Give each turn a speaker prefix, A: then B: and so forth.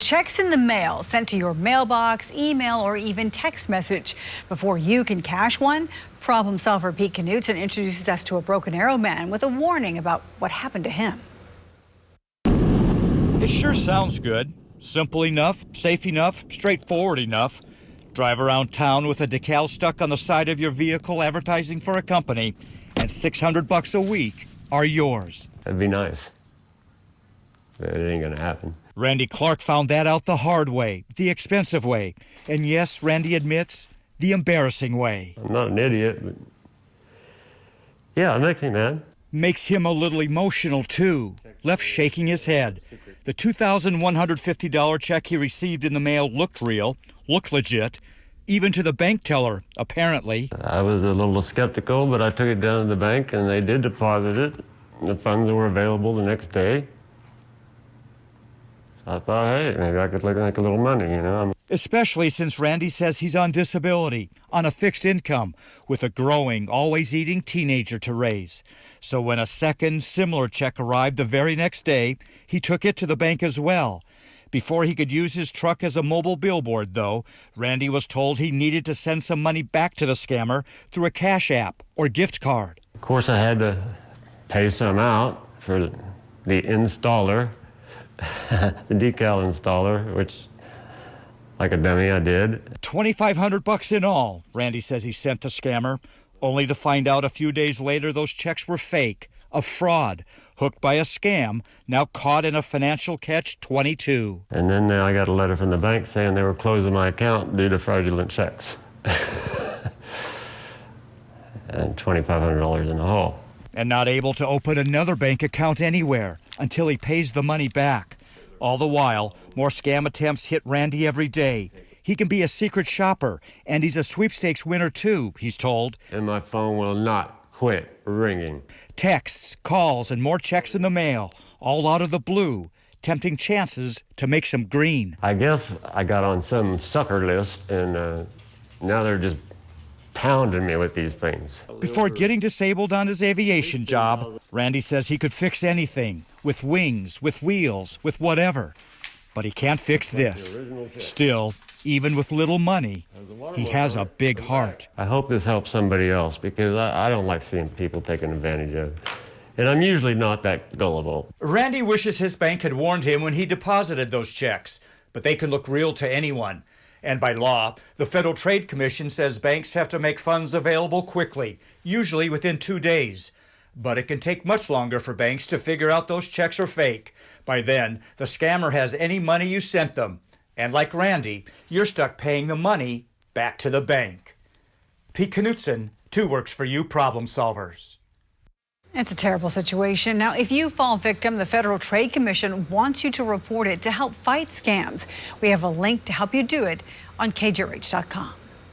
A: checks in the mail sent to your mailbox, email, or even text message. Before you can cash one, problem solver Pete Knutson introduces us to a Broken Arrow man with a warning about what happened to him.
B: It sure sounds good. Simple enough, safe enough, straightforward enough. Drive around town with a decal stuck on the side of your vehicle advertising for a company, and $600 a week are yours.
C: That'd be nice. But it ain't gonna happen.
B: Randy Clark found that out the hard way, the expensive way, and yes, Randy admits, the embarrassing way.
C: I'm not an idiot, but yeah, it makes me mad.
B: Makes him a little emotional too, left shaking his head. The $2,150 check he received in the mail looked real, looked legit, even to the bank teller, apparently.
C: I was a little skeptical, but I took it down to the bank and they did deposit it. The funds were available the next day. I thought, hey, maybe I could make a little money, you know.
B: Especially since Randy says he's on disability, on a fixed income, with a growing, always eating teenager to raise. So when a second, similar check arrived the very next day, he took it to the bank as well. Before he could use his truck as a mobile billboard, though, Randy was told he needed to send some money back to the scammer through a cash app or gift card.
C: Of course, I had to pay some out for the installer, the decal installer, which, like a dummy, I did.
B: $2,500 in all, Randy says he sent the scammer, only to find out a few days later those checks were fake, a fraud, hooked by a scam, now caught in a financial catch-22.
C: And then I got a letter from the bank saying they were closing my account due to fraudulent checks. And $2,500 in the hole.
B: And not able to open another bank account anywhere until he pays the money back. All the while, more scam attempts hit Randy every day. He can be a secret shopper, and he's a sweepstakes winner too, he's told.
C: And my phone will not quit ringing.
B: Texts, calls, and more checks in the mail, all out of the blue, tempting chances to make some green.
C: I guess I got on some sucker list, and now they're just pounding me with these things.
B: Before getting disabled on his aviation job, Randy says he could fix anything, with wings, with wheels, with whatever. But he can't fix this. Still, even with little money, he has a big heart.
C: I hope this helps somebody else, because I don't like seeing people taken advantage of. And I'm usually not that gullible.
B: Randy wishes his bank had warned him when he deposited those checks, but they can look real to anyone. And by law, the Federal Trade Commission says banks have to make funds available quickly, usually within 2 days. But it can take much longer for banks to figure out those checks are fake. By then, the scammer has any money you sent them. And like Randy, you're stuck paying the money back to the bank. Pete Knutson, 2 Works for You Problem Solvers.
A: It's a terrible situation. Now, if you fall victim, the Federal Trade Commission wants you to report it to help fight scams. We have a link to help you do it on KJRH.com.